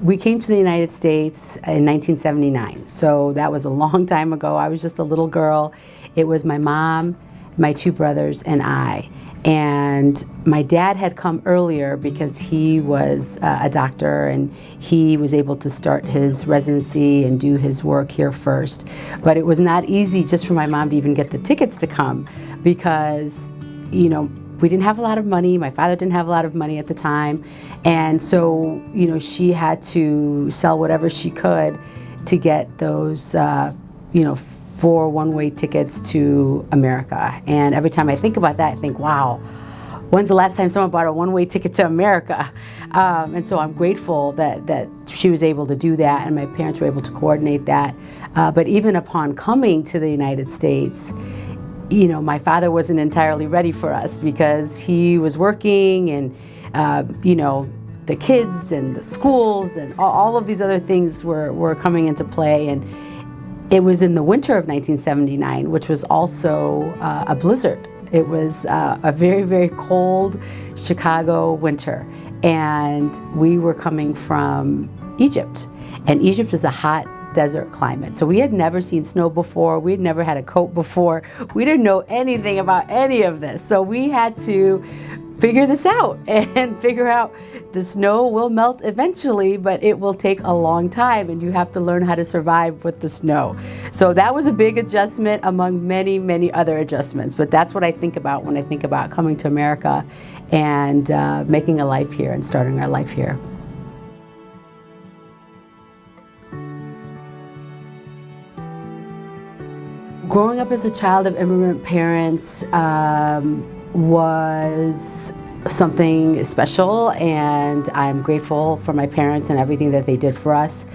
We came to the United States in 1979, so that was a long time ago. I was just a little girl. It was my mom, my two brothers, and I. And my dad had come earlier because he was a doctor and he was able to start his residency and do his work here first. But it was not easy just for my mom to even get the tickets to come because, you know, we didn't have a lot of money. My father didn't have a lot of money at the time. And so, you know, she had to sell whatever she could to get those, you know, 4 one-way tickets to America. And every time I think about that, I think, wow, when's the last time someone bought a one-way ticket to America? And so I'm grateful that she was able to do that and my parents were able to coordinate that. But even upon coming to the United States, you know, my father wasn't entirely ready for us because he was working and, you know, the kids and the schools and all of these other things were coming into play. And it was in the winter of 1979, which was also a blizzard. It was a very, very cold Chicago winter. And we were coming from Egypt. And Egypt is a hot desert climate. So we had never seen snow before. We had never had a coat before. We didn't know anything about any of this. So we had to figure this out and figure out the snow will melt eventually, but it will take a long time and you have to learn how to survive with the snow. So that was a big adjustment among many, many other adjustments. But that's what I think about when I think about coming to America and making a life here and starting our life here. Growing up as a child of immigrant parents was something special, and I'm grateful for my parents and everything that they did for us.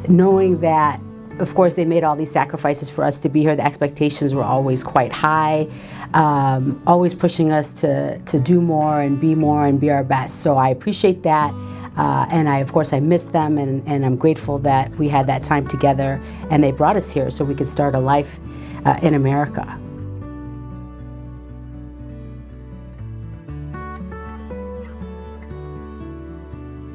Knowing that, of course, they made all these sacrifices for us to be here, the expectations were always quite high, always pushing us to do more and be our best. So I appreciate that. And of course, I miss them, and I'm grateful that we had that time together and they brought us here so we could start a life in America.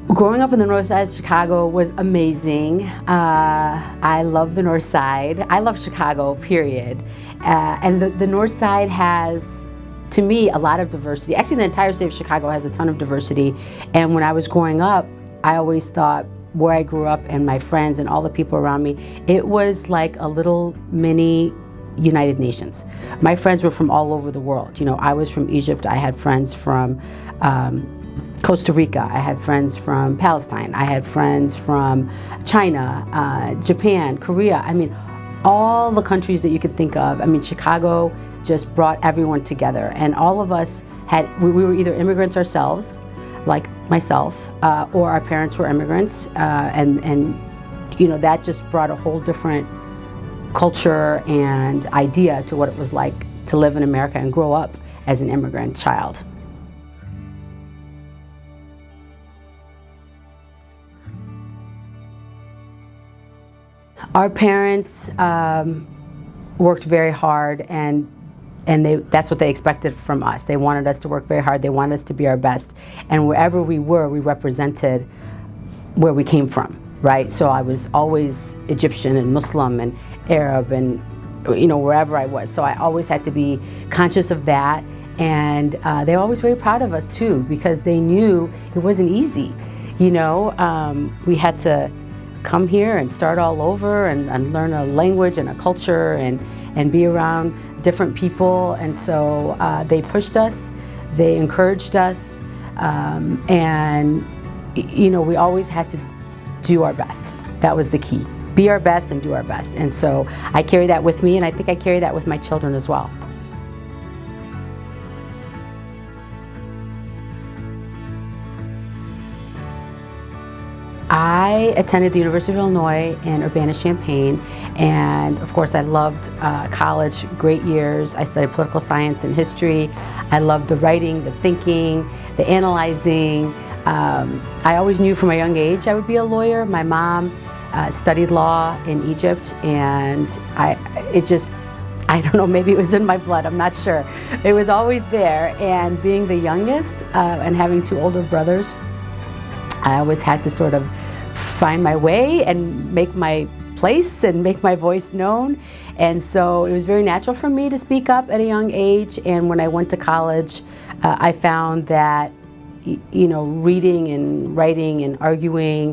Growing up in the north side of Chicago was amazing. I love the north side. I love Chicago, period. And the north side has, to me, a lot of diversity. Actually, the entire state of Chicago has a ton of diversity. And when I was growing up, I always thought where I grew up and my friends and all the people around me, it was like a little mini United Nations. My friends were from all over the world. You know, I was from Egypt. I had friends from Costa Rica. I had friends from Palestine. I had friends from China, Japan, Korea. I mean, all the countries that you could think of. I mean, Chicago just brought everyone together, and all of us we were either immigrants ourselves, like myself, or our parents were immigrants, and you know, that just brought a whole different culture and idea to what it was like to live in America and grow up as an immigrant child. Our parents worked very hard, and that's what they expected from us. They wanted us to work very hard. They wanted us to be our best. And wherever we were, we represented where we came from, right? So I was always Egyptian and Muslim and Arab and, you know, wherever I was. So I always had to be conscious of that. And they were always very proud of us, too, because they knew it wasn't easy. You know, we had to come here and start all over and learn a language and a culture and be around different people. And so they pushed us, they encouraged us, and you know, we always had to do our best. That was the key. Be our best and do our best. And so I carry that with me, and I think I carry that with my children as well. I attended the University of Illinois in Urbana-Champaign, and of course I loved college, great years. I studied political science and history. I loved the writing, the thinking, the analyzing. I always knew from a young age I would be a lawyer. My mom studied law in Egypt, and I don't know, maybe it was in my blood, I'm not sure. It was always there, and being the youngest and having two older brothers, I always had to sort of find my way and make my place and make my voice known. And so it was very natural for me to speak up at a young age. And when I went to college, I found that reading and writing and arguing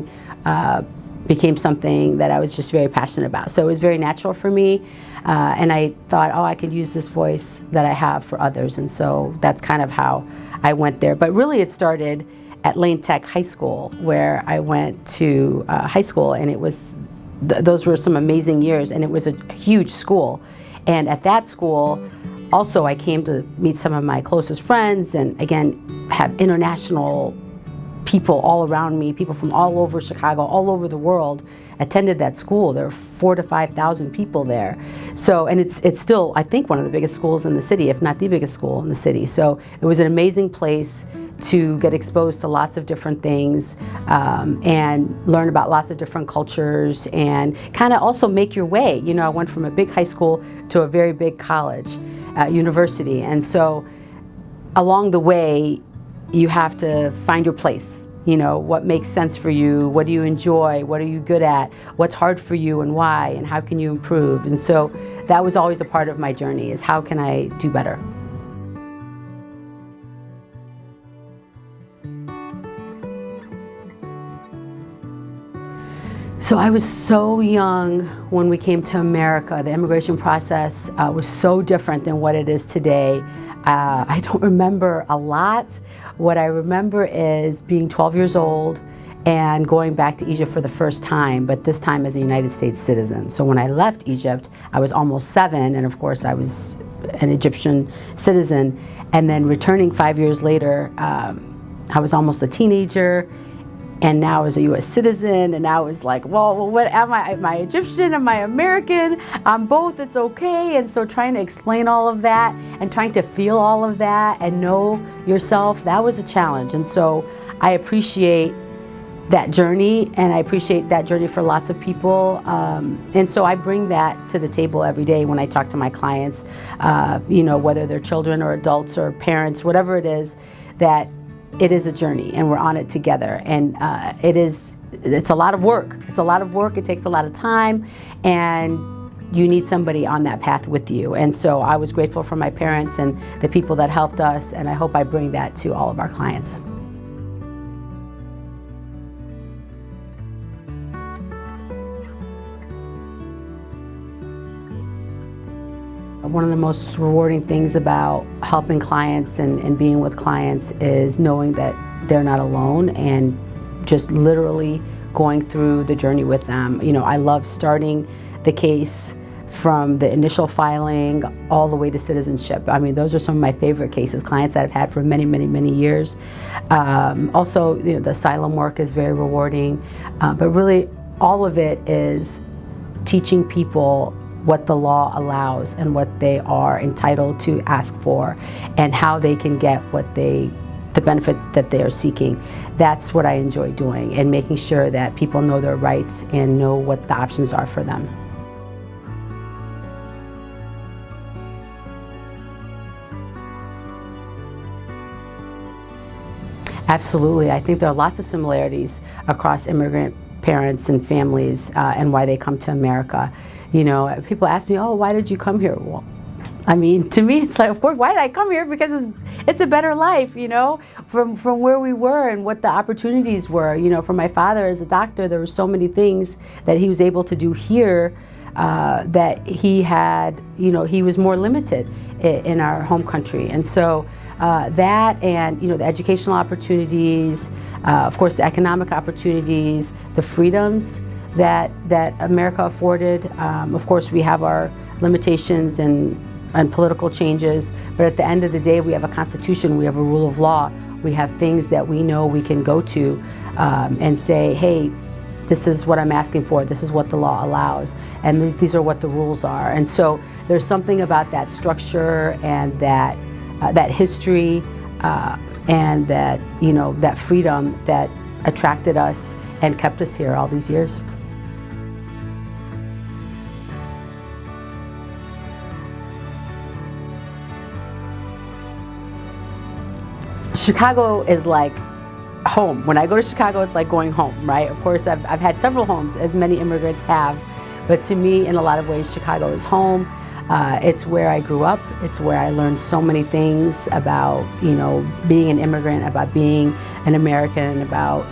became something that I was just very passionate about. So it was very natural for me. And I thought, I could use this voice that I have for others. And so that's kind of how I went there. But really it started at Lane Tech High School, where I went to high school, and it was those were some amazing years, and it was a huge school. And at that school, also I came to meet some of my closest friends, and again, have international people all around me, people from all over Chicago, all over the world attended that school. There were 4,000 to 5,000 people there. So, and it's still, I think, one of the biggest schools in the city, if not the biggest school in the city. So it was an amazing place to get exposed to lots of different things and learn about lots of different cultures and kind of also make your way. I went from a big high school to a very big college, university. And so along the way, you have to find your place. What makes sense for you, what do you enjoy, what are you good at, what's hard for you and why, and how can you improve. And so that was always a part of my journey, is how can I do better. So I was so young when we came to America. The immigration process was so different than what it is today. I don't remember a lot. What I remember is being 12 years old and going back to Egypt for the first time, but this time as a United States citizen. So when I left Egypt, I was almost 7, and of course I was an Egyptian citizen. And then returning 5 years later, I was almost a teenager. And now as a U.S. citizen, and now it's like, well, what am I? Am I Egyptian? Am I American? I'm both, it's okay. And so trying to explain all of that and trying to feel all of that and know yourself, that was a challenge. And so I appreciate that journey, and I appreciate that journey for lots of people. And so I bring that to the table every day when I talk to my clients, whether they're children or adults or parents, whatever it is, that it is a journey, and we're on it together. And it's a lot of work. It's a lot of work. It takes a lot of time, and you need somebody on that path with you. And so I was grateful for my parents and the people that helped us, and I hope I bring that to all of our clients. One of the most rewarding things about helping clients and being with clients is knowing that they're not alone, and just literally going through the journey with them. I love starting the case from the initial filing all the way to citizenship. I mean, those are some of my favorite cases, clients that I've had for many, many, many years. Also, the asylum work is very rewarding, but really all of it is teaching people what the law allows and what they are entitled to ask for, and how they can get the benefit that they are seeking. That's what I enjoy doing, and making sure that people know their rights and know what the options are for them. Absolutely. I think there are lots of similarities across immigrant parents and families and why they come to America. People ask me, why did you come here? Well, I mean, to me, it's like, of course, why did I come here? Because it's a better life, from where we were and what the opportunities were. For my father as a doctor, there were so many things that he was able to do here that he had, he was more limited in our home country. And so that, and the educational opportunities, of course the economic opportunities, the freedoms that America afforded. Of course we have our limitations and political changes, but at the end of the day we have a constitution, we have a rule of law, we have things that we know we can go to and say, hey, this is what I'm asking for, this is what the law allows, and these are what the rules are. And so there's something about that structure and that history and that that freedom that attracted us and kept us here all these years. Chicago is like home. When I go to Chicago, it's like going home, right? Of course, I've had several homes, as many immigrants have, but to me, in a lot of ways, Chicago is home. It's where I grew up. It's where I learned so many things about, being an immigrant, about being an American, about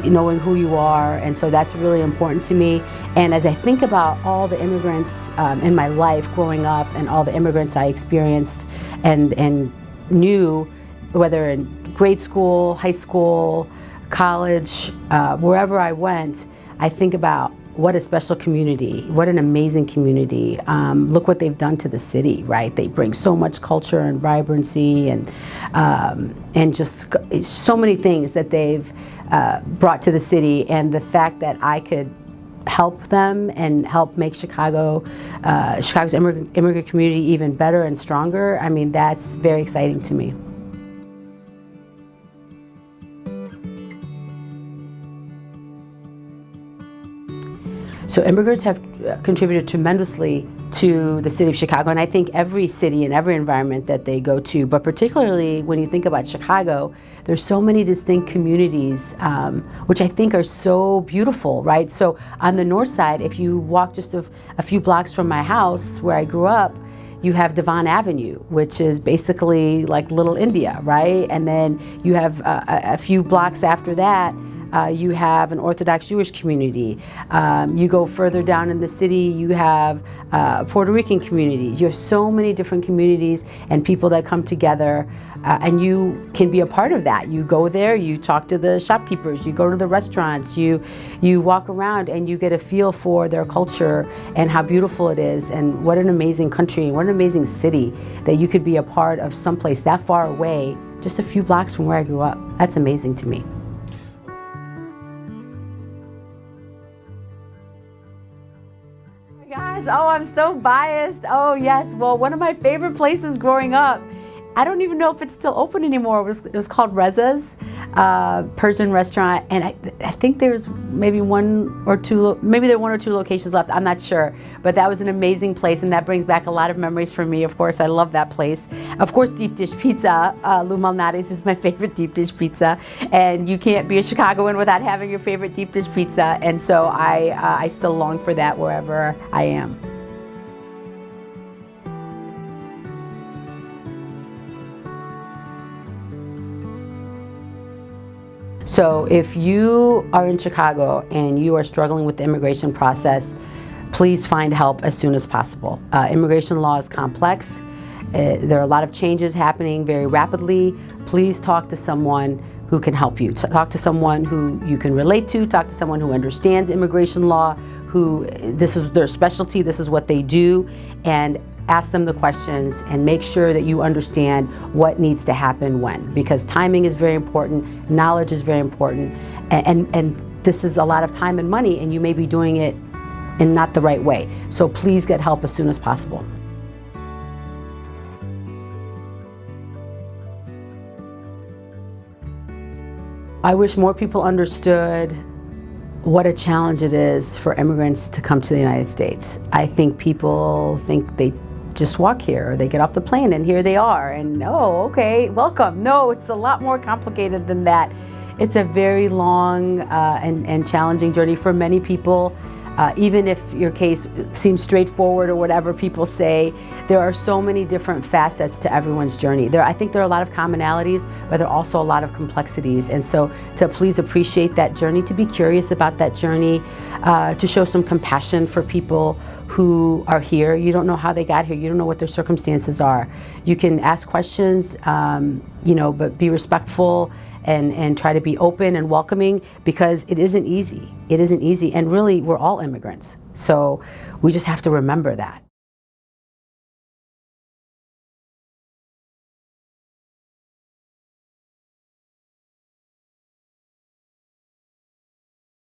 knowing who you are, and so that's really important to me. And as I think about all the immigrants in my life growing up, and all the immigrants I experienced and knew, whether in grade school, high school, college, wherever I went, I think about what a special community, what an amazing community. Look what they've done to the city, right? They bring so much culture and vibrancy and just so many things that they've brought to the city. And the fact that I could help them and help make Chicago's immigrant community even better and stronger, I mean, that's very exciting to me. So immigrants have contributed tremendously to the city of Chicago, and I think every city and every environment that they go to, but particularly when you think about Chicago, there's so many distinct communities, which I think are so beautiful, right? So on the north side, if you walk just a few blocks from my house where I grew up, you have Devon Avenue, which is basically like Little India, right? And then you have a few blocks after that, you have an Orthodox Jewish community. You go further down in the city, you have Puerto Rican communities. You have so many different communities and people that come together, and you can be a part of that. You go there, you talk to the shopkeepers, you go to the restaurants, you walk around and you get a feel for their culture and how beautiful it is, and what an amazing country and what an amazing city that you could be a part of someplace that far away, just a few blocks from where I grew up. That's amazing to me. Gosh, oh, I'm so biased. Oh yes, well, one of my favorite places growing up, I don't even know if it's still open anymore. It was called Reza's Persian restaurant, and I think there's maybe one or two locations left. I'm not sure, but that was an amazing place, and that brings back a lot of memories for me. Of course, I love that place. Of course, deep dish pizza. Lou Malnati's is my favorite deep dish pizza, and you can't be a Chicagoan without having your favorite deep dish pizza. And so I still long for that wherever I am. So if you are in Chicago and you are struggling with the immigration process, please find help as soon as possible. Immigration law is complex. There are a lot of changes happening very rapidly. Please talk to someone who can help you. Talk to someone who you can relate to. Talk to someone who understands immigration law, who this is their specialty, this is what they do, and ask them the questions and make sure that you understand what needs to happen when, because timing is very important, knowledge is very important, and this is a lot of time and money, and you may be doing it in not the right way. So please get help as soon as possible. I wish more people understood what a challenge it is for immigrants to come to the United States. I think people think they just walk here, or they get off the plane and here they are, and oh, okay, welcome. No, it's a lot more complicated than that. It's a very long and challenging journey for many people. Even if your case seems straightforward or whatever people say, there are so many different facets to everyone's journey. I think there are a lot of commonalities, but there are also a lot of complexities. And so to please appreciate that journey, to be curious about that journey, to show some compassion for people who are here. You don't know how they got here. You don't know what their circumstances are. You can ask questions, but be respectful and try to be open and welcoming, because it isn't easy. It isn't easy. And really, we're all immigrants. So we just have to remember that.